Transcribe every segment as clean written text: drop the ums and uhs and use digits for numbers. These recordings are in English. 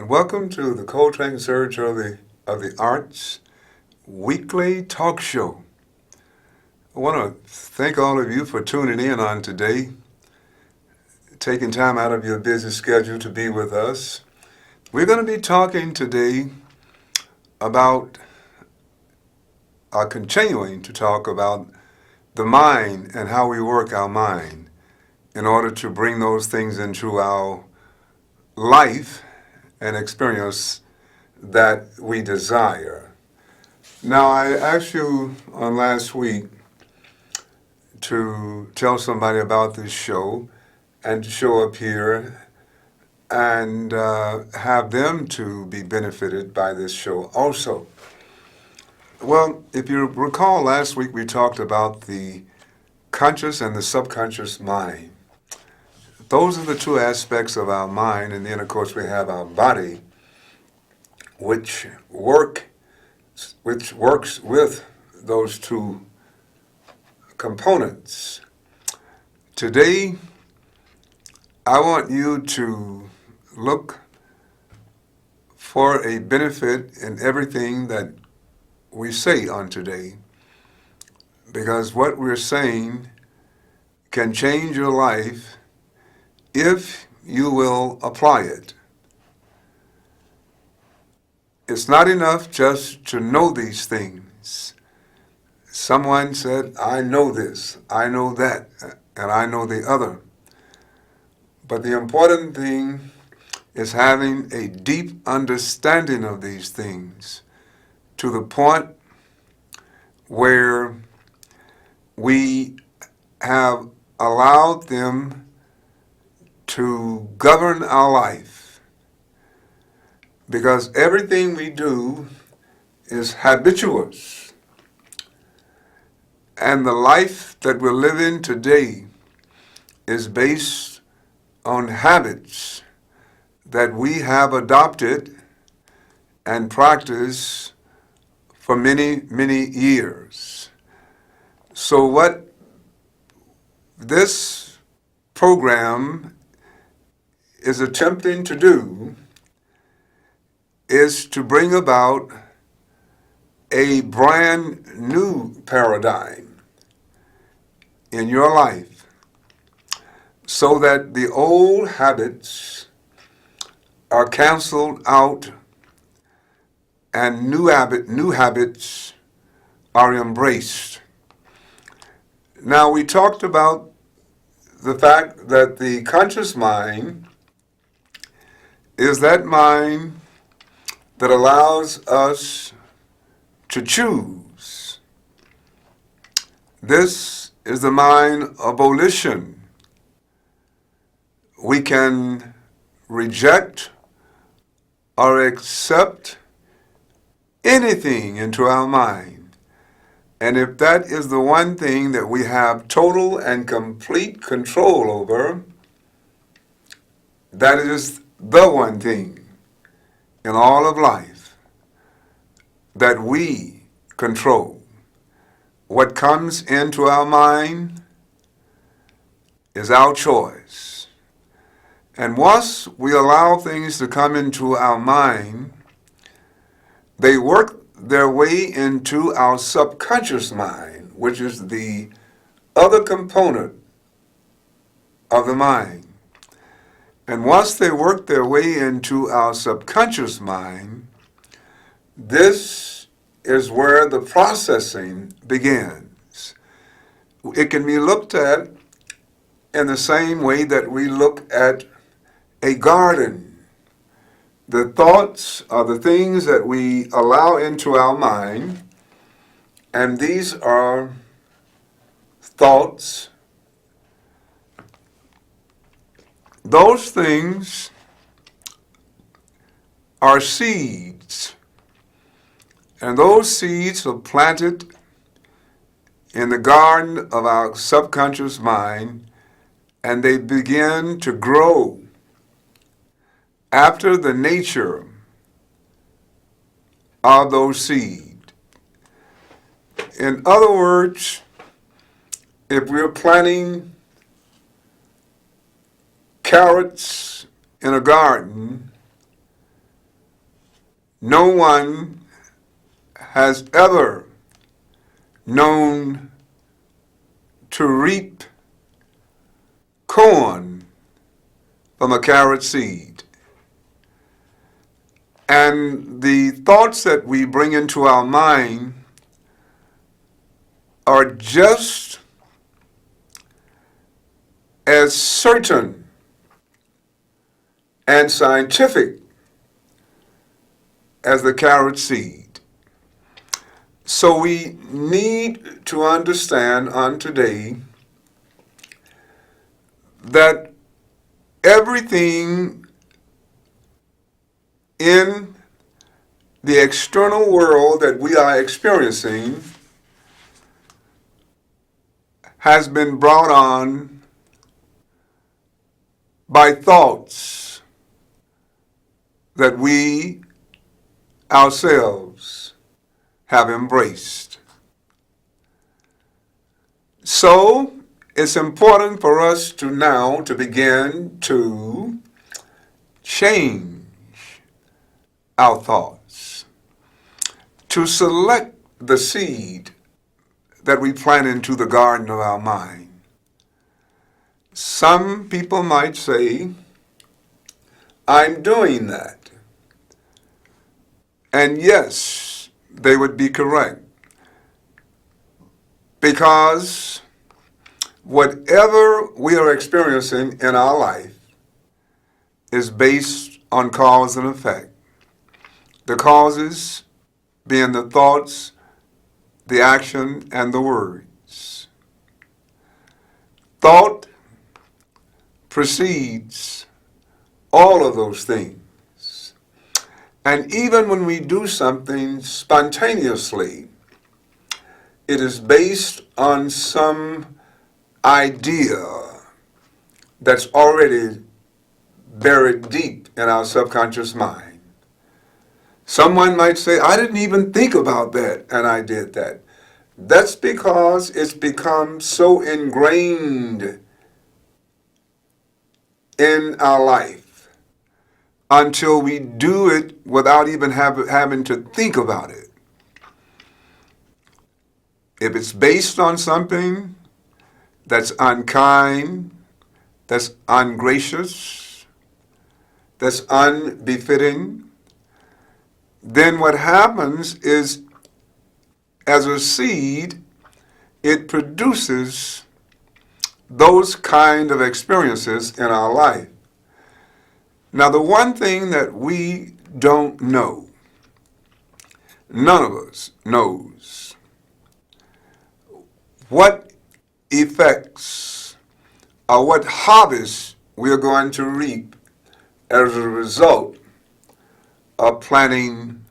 welcome to the Coltrane Conservatory of the Arts weekly talk show. I want to thank all of you for tuning in on today, taking time out of your busy schedule to be with us. We're going to be talking today about, continuing to talk about the mind and how we work our mind in order to bring those things into our life and experience that we desire. Now, I asked you on last week to tell somebody about this show and to show up here and have them to be benefited by this show also. Well, if you recall, last week we talked about the conscious and the subconscious mind. Those are the two aspects of our mind, and then, of course, we have our body, which works with those two components. Today, I want you to look for a benefit in everything that we say on today, because what we're saying can change your life if you will apply it. It's not enough just to know these things. Someone said, I know this, I know that, and I know the other. But the important thing is having a deep understanding of these things to the point where we have allowed them to govern our life. Because everything we do is habituous. And the life that we're living today is based on habits that we have adopted and practiced for many, many years. So what this program is attempting to do is to bring about a brand new paradigm in your life so that the old habits are canceled out and new habits are embraced. Now, we talked about the fact that the conscious mind is that mind that allows us to choose. This is the mind of volition. We can reject or accept anything into our mind. And if that is the one thing that we have total and complete control over, that is the one thing in all of life that we control. What comes into our mind is our choice. And once we allow things to come into our mind, they work their way into our subconscious mind, which is the other component of the mind. And once they work their way into our subconscious mind, this is where the processing begins. It can be looked at in the same way that we look at a garden. The thoughts are the things that we allow into our mind, and these are thoughts. Those things are seeds, and those seeds are planted in the garden of our subconscious mind, and they begin to grow after the nature of those seeds. In other words, if we're planting carrots in a garden, No one has ever known to reap corn from a carrot seed. And the thoughts that we bring into our mind are just as certain and scientific as the carrot seed. So we need to understand on today that everything in the external world that we are experiencing has been brought on by thoughts that we ourselves have embraced. So it's important for us to now to begin to change our thoughts, to select the seed that we plant into the garden of our mind. Some people might say, I'm doing that. And yes, they would be correct. Because whatever we are experiencing in our life is based on cause and effect. The causes being the thoughts, the action, and the words. Thought precedes all of those things. And even when we do something spontaneously, it is based on some idea that's already buried deep in our subconscious mind. Someone might say, I didn't even think about that, and I did that. That's because it's become so ingrained in our life until we do it without even having to think about it. If it's based on something that's unkind, that's ungracious, that's unbefitting, then what happens is, as a seed, it produces those kind of experiences in our life. Now, the one thing that we don't know, none of us knows, what effects or what harvest we are going to reap as a result of planting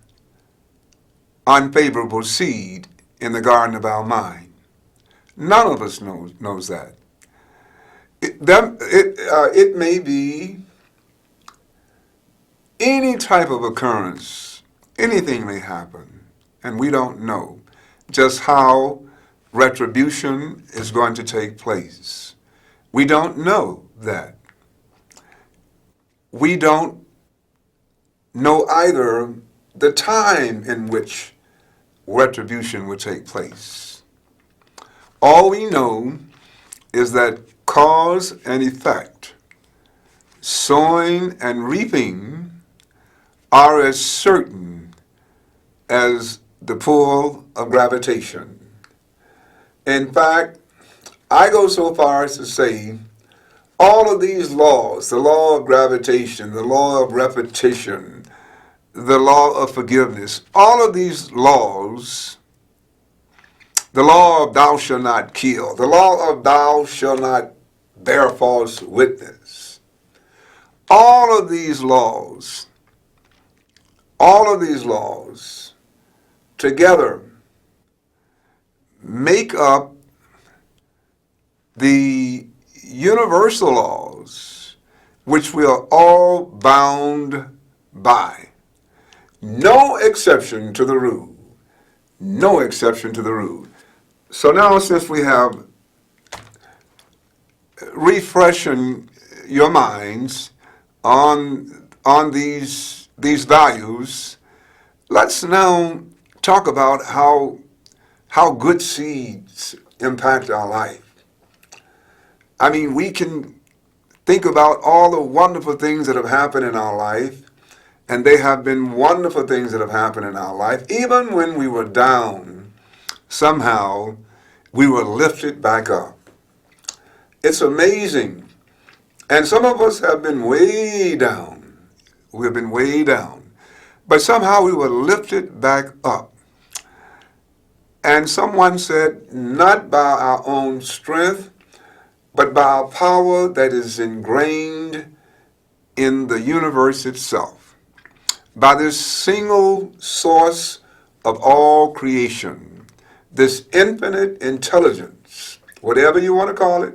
unfavorable seed in the garden of our mind. None of us knows that. It may be any type of occurrence, anything may happen, and we don't know just how retribution is going to take place. We don't know that. We don't know either the time in which retribution will take place. All we know is that cause and effect, sowing and reaping, are as certain as the pull of gravitation. In fact, I go so far as to say all of these laws, the law of gravitation, the law of repetition, the law of forgiveness, all of these laws, the law of thou shalt not kill, the law of thou shalt not bear false witness, all of these laws together make up the universal laws which we are all bound by. No exception to the rule. No exception to the rule. So now, since we have refreshing your minds on these values, Let's now talk about how good seeds impact our life. I mean, we can think about all the wonderful things that have happened in our life, and they have been wonderful things that have happened in our life. Even when we were down, somehow we were lifted back up. It's amazing. And some of us have been way down. We've been way down. But somehow we were lifted back up. And someone said, not by our own strength, but by our power that is ingrained in the universe itself, by this single source of all creation, this infinite intelligence, whatever you want to call it.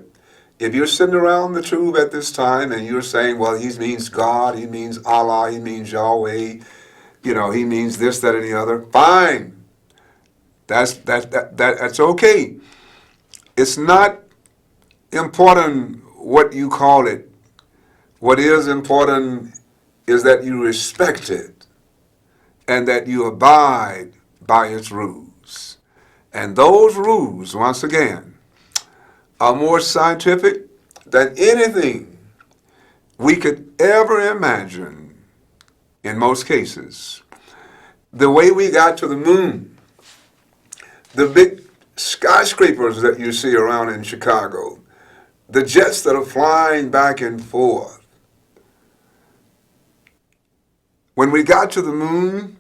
If you're sitting around the tube at this time and you're saying, well, he means God, he means Allah, he means Yahweh, he means this, that, and the other, fine. That's okay. It's not important what you call it. What is important is that you respect it and that you abide by its rules. And those rules, once again, are more scientific than anything we could ever imagine in most cases. The way we got to the moon, the big skyscrapers that you see around in Chicago, the jets that are flying back and forth. When we got to the moon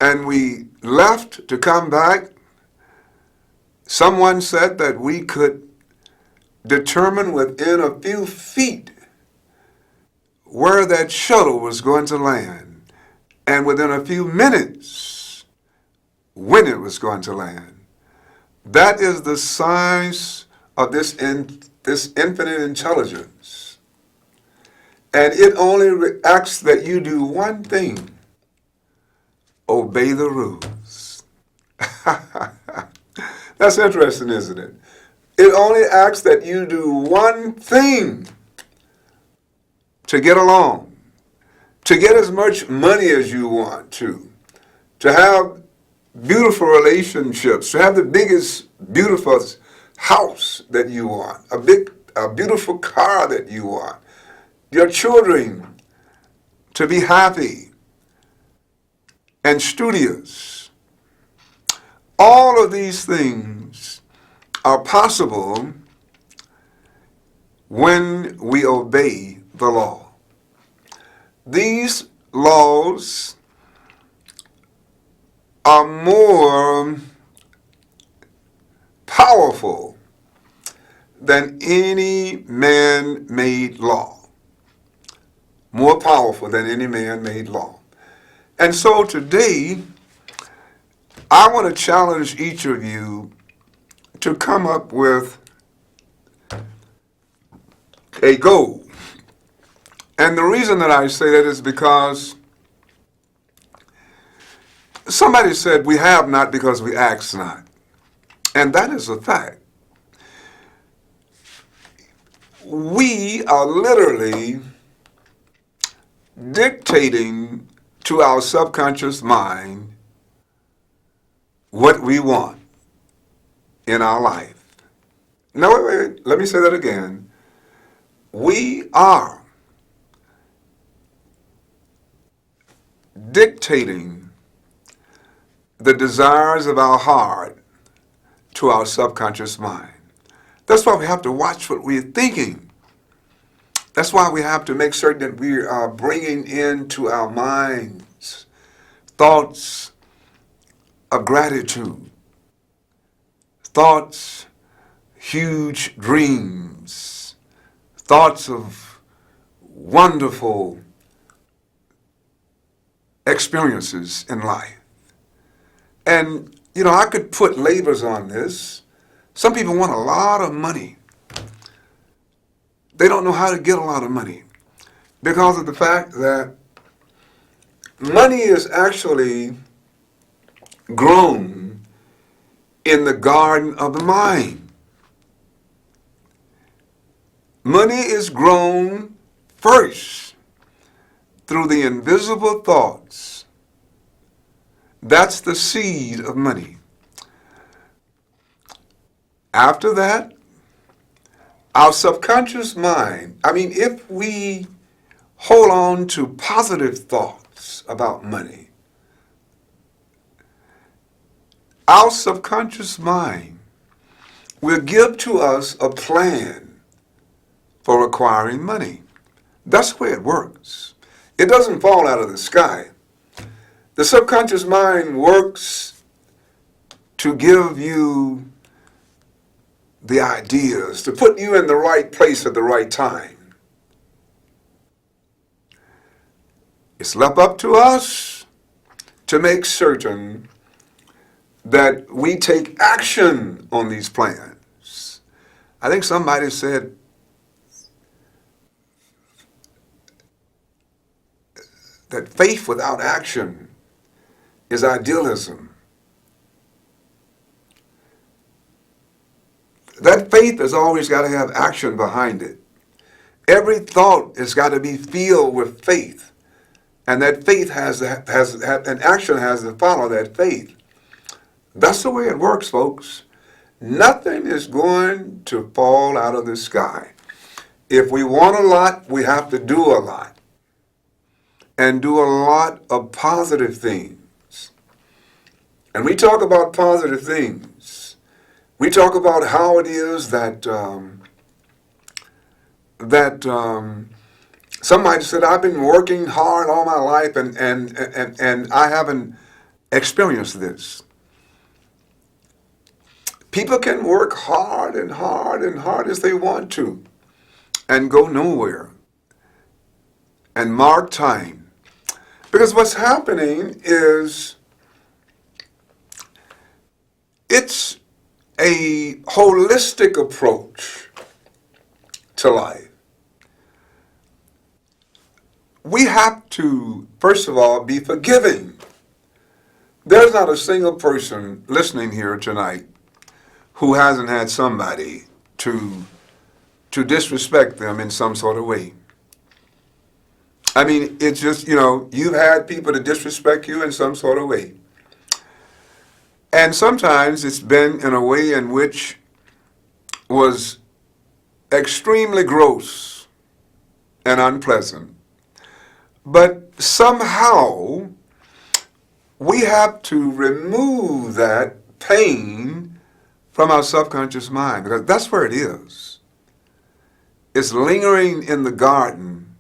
and we left to come back, someone said that we could determine within a few feet where that shuttle was going to land, and within a few minutes when it was going to land. That is the size of this infinite intelligence. And it only asks that you do one thing: obey the rules. That's interesting, isn't it? It only asks that you do one thing to get along, to get as much money as you want to have beautiful relationships, to have the biggest, beautiful house that you want, a beautiful car that you want, your children to be happy and studious. All of these things are possible when we obey the law. These laws are more powerful than any man-made law. More powerful than any man-made law. And so today, I want to challenge each of you to come up with a goal. And the reason that I say that is because somebody said we have not because we ask not. And that is a fact. We are literally dictating to our subconscious mind what we want in our life. No, wait, let me say that again. We are dictating the desires of our heart to our subconscious mind. That's why we have to watch what we're thinking. That's why we have to make certain that we are bringing into our minds thoughts of gratitude, thoughts, huge dreams, thoughts of wonderful experiences in life. And, I could put labels on this. Some people want a lot of money. They don't know how to get a lot of money because of the fact that money is actually grown in the garden of the mind. Money is grown first through the invisible thoughts That's the seed of money. After that, our subconscious mind, if we hold on to positive thoughts about money, our subconscious mind will give to us a plan for acquiring money. That's the way it works. It doesn't fall out of the sky. The subconscious mind works to give you the ideas, to put you in the right place at the right time. It's left up to us to make certain that we take action on these plans. I think somebody said that faith without action is idealism. That faith has always got to have action behind it. Every thought has got to be filled with faith. And that faith and action has to follow that faith. That's the way it works, folks. Nothing is going to fall out of the sky. If we want a lot, we have to do a lot. And do a lot of positive things. And we talk about positive things. We talk about how it is that somebody said, I've been working hard all my life and I haven't experienced this. People can work hard and hard and hard as they want to and go nowhere and mark time. Because what's happening is it's a holistic approach to life. We have to, first of all, be forgiving. There's not a single person listening here tonight who hasn't had somebody to disrespect them in some sort of way. It's just, you've had people to disrespect you in some sort of way. And sometimes it's been in a way in which was extremely gross and unpleasant. But somehow we have to remove that pain from our subconscious mind, because that's where it is. It's lingering in the garden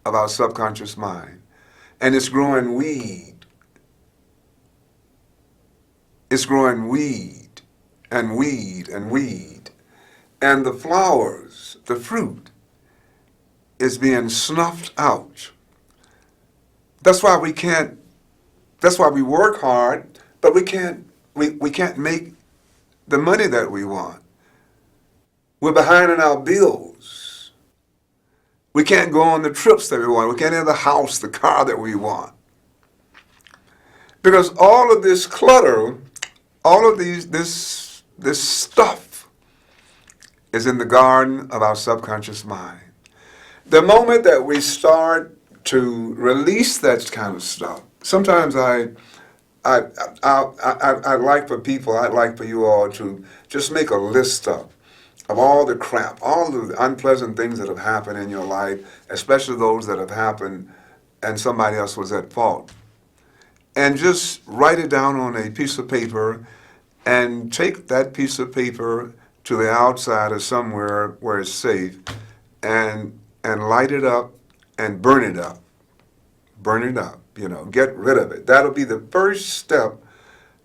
of our subconscious mind, and it's growing weed. It's growing weed and weed and weed. And the flowers, the fruit, is being snuffed out. That's why we work hard, but we can't make the money that we want. We're behind in our bills. We can't go on the trips that we want. We can't have the house, the car that we want. Because all of this clutter, all of this stuff is in the garden of our subconscious mind. The moment that we start to release that kind of stuff, sometimes I'd like for you all to just make a list of all the crap, all the unpleasant things that have happened in your life, especially those that have happened and somebody else was at fault. And just write it down on a piece of paper and take that piece of paper to the outside or somewhere where it's safe and light it up and burn it up. Burn it up, get rid of it. That'll be the first step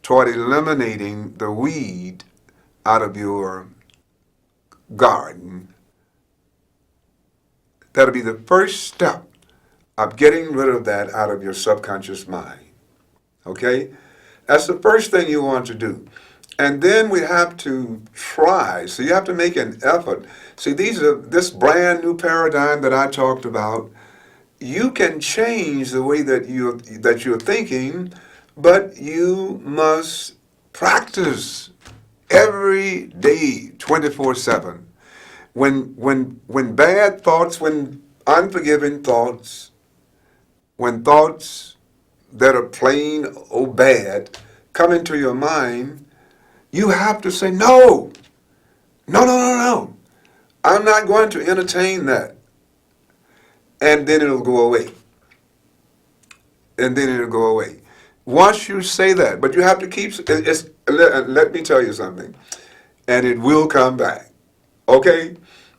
toward eliminating the weed out of your garden. That'll be the first step of getting rid of that out of your subconscious mind. Okay? That's the first thing you want to do. And then we have to try. So you have to make an effort. See, this brand new paradigm that I talked about, you can change the way that you're thinking, but you must practice every day, 24/7. When bad thoughts, when unforgiving thoughts, when thoughts that are plain or bad come into your mind, you have to say, no, no, no, no, no. I'm not going to entertain that. And then it'll go away. And then it'll go away. Once you say that, but you have to keep, let me tell you something, and it will come back. Okay?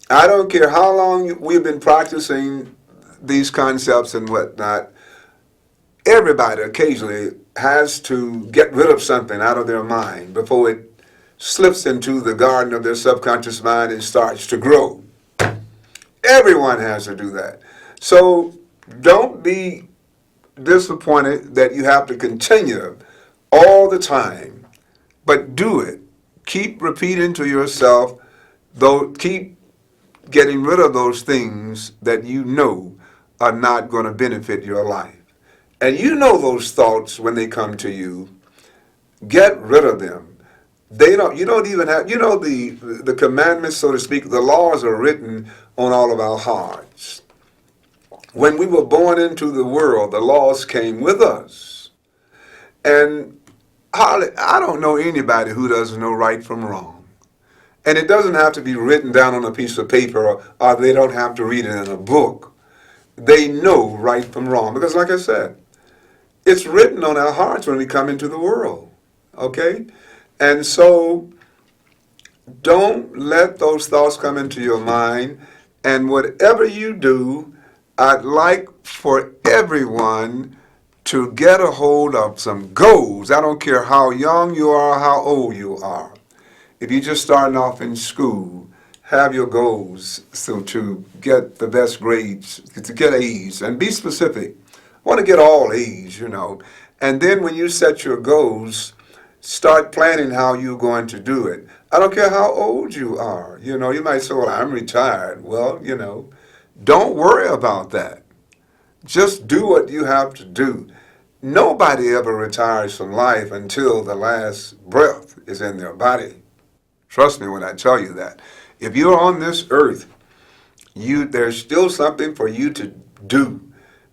I don't care how long we've been practicing these concepts and whatnot. Everybody occasionally has to get rid of something out of their mind before it slips into the garden of their subconscious mind and starts to grow. Everyone has to do that. So don't be disappointed that you have to continue all the time, but do it. Keep repeating to yourself, though, keep getting rid of those things that you know are not going to benefit your life. And you know those thoughts when they come to you. Get rid of them. You don't even have, the commandments, so to speak, the laws are written on all of our hearts. When we were born into the world, the laws came with us. And I don't know anybody who doesn't know right from wrong. And it doesn't have to be written down on a piece of paper, or they don't have to read it in a book. They know right from wrong. Because like I said, it's written on our hearts when we come into the world. Okay? And so don't let those thoughts come into your mind. And whatever you do, I'd like for everyone to get a hold of some goals. I don't care how young you are, how old you are. If you're just starting off in school, have your goals so to get the best grades, to get A's, and be specific. I want to get all A's, And then when you set your goals, start planning how you're going to do it. I don't care how old you are. You might say, well, I'm retired. Well, don't worry about that. Just do what you have to do. Nobody ever retires from life until the last breath is in their body. Trust me when I tell you that. If you're on this earth, there's still something for you to do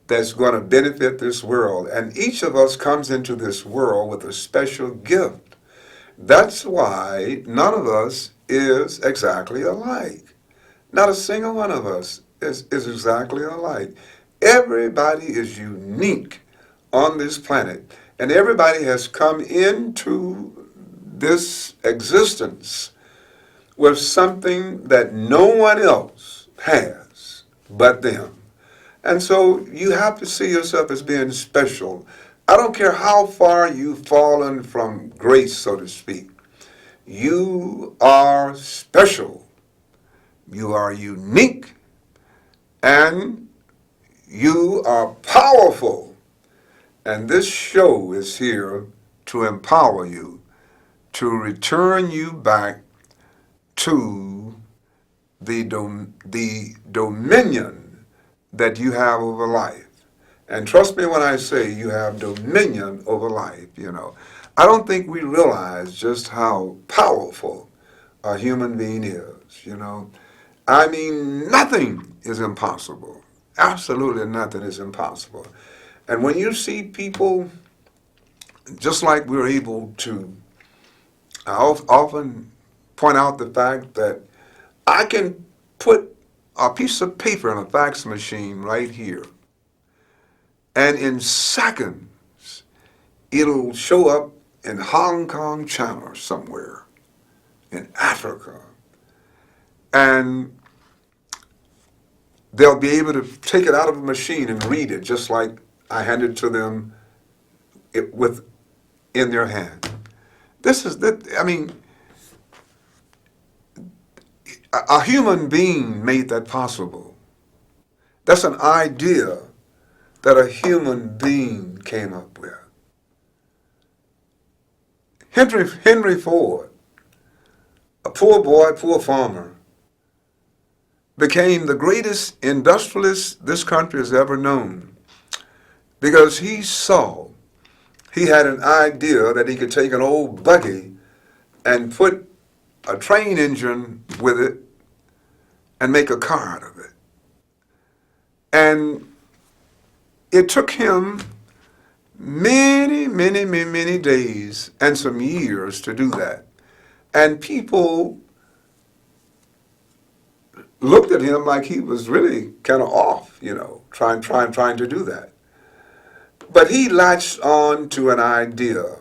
that's going to benefit this world. And each of us comes into this world with a special gift. That's why none of us is exactly alike. Not a single one of us is exactly alike. Everybody is unique on this planet. And everybody has come into this existence with something that no one else has but them. And so you have to see yourself as being special. I don't care how far you've fallen from grace, so to speak. You are special. You are unique. And you are powerful. And this show is here to empower you, to return you back to the dominion that you have over life. And trust me when I say you have dominion over life, I don't think we realize just how powerful a human being is, I mean, nothing is impossible. Absolutely nothing is impossible. And when you see people, just like we're able to, I often point out the fact that I can put a piece of paper in a fax machine right here, and in seconds, it'll show up in Hong Kong, China, somewhere, in Africa, and they'll be able to take it out of a machine and read it just like I handed it to them in their hand. A human being made that possible. That's an idea that a human being came up with. Henry Ford, a poor boy, poor farmer, became the greatest industrialist this country has ever known because he had an idea that he could take an old buggy and put a train engine with it and make a car out of it. And it took him many, many, many, many days and some years to do that. And people looked at him like he was really kind of off, trying to do that. But he latched on to an idea,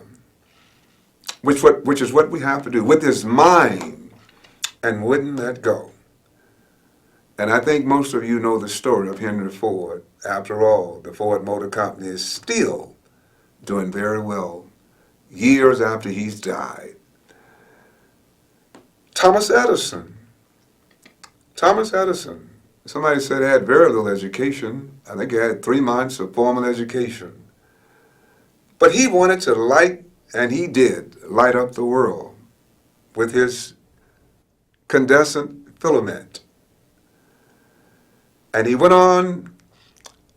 which is what we have to do with his mind, and wouldn't let go. And I think most of you know the story of Henry Ford. After all, the Ford Motor Company is still doing very well years after he's died. Thomas Edison. Somebody said he had very little education. I think he had 3 months of formal education. But he wanted to light, and he did, light up the world with his incandescent filament. And he went on,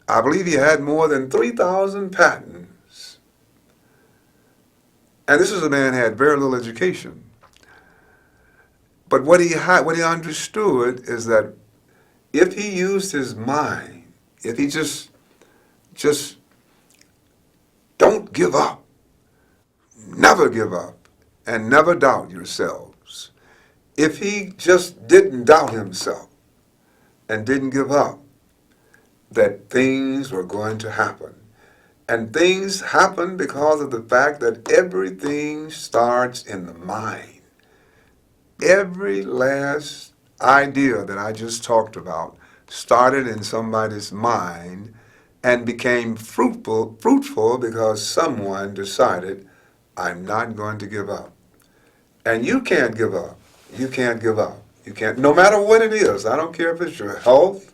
I believe he had more than 3,000 patents. And this is a man who had very little education. But what he understood is that if he used his mind, if he just don't give up, never give up, and never doubt yourselves. If he just didn't doubt himself and didn't give up, that things were going to happen. And things happen because of the fact that everything starts in the mind. Every last idea that I just talked about started in somebody's mind and became fruitful because someone decided, I'm not going to give up. And you can't give up. You can't give up. You can't, no matter what it is. I don't care if it's your health.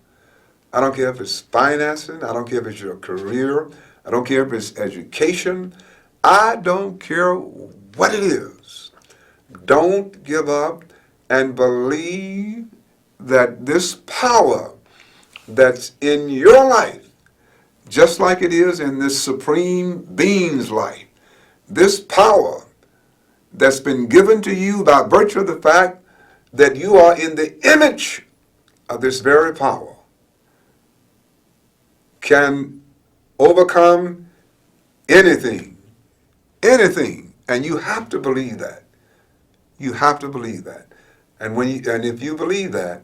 I don't care if it's financing. I don't care if it's your career. I don't care if it's education. I don't care what it is. Don't give up, and believe that this power that's in your life, just like it is in this supreme being's life, this power that's been given to you by virtue of the fact that you are in the image of this very power, can overcome anything, and you have to believe that. You have to believe that. And if you believe that,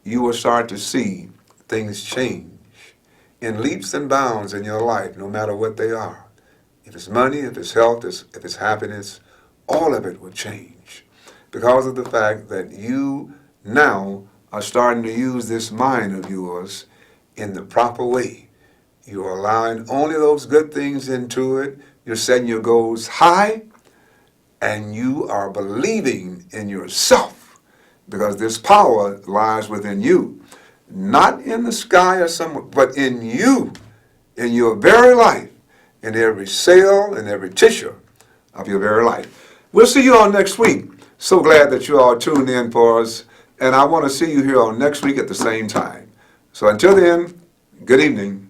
you will start to see things change in leaps and bounds in your life, no matter what they are. If it's money, if it's health, if it's happiness, all of it will change because of the fact that you now are starting to use this mind of yours in the proper way. You're allowing only those good things into it. You're setting your goals high, and you are believing in yourself because this power lies within you. Not in the sky or somewhere, but in you, in your very life, in every cell, in every tissue of your very life. We'll see you all next week. So glad that you all tuned in for us, and I want to see you here on next week at the same time. So until then, good evening.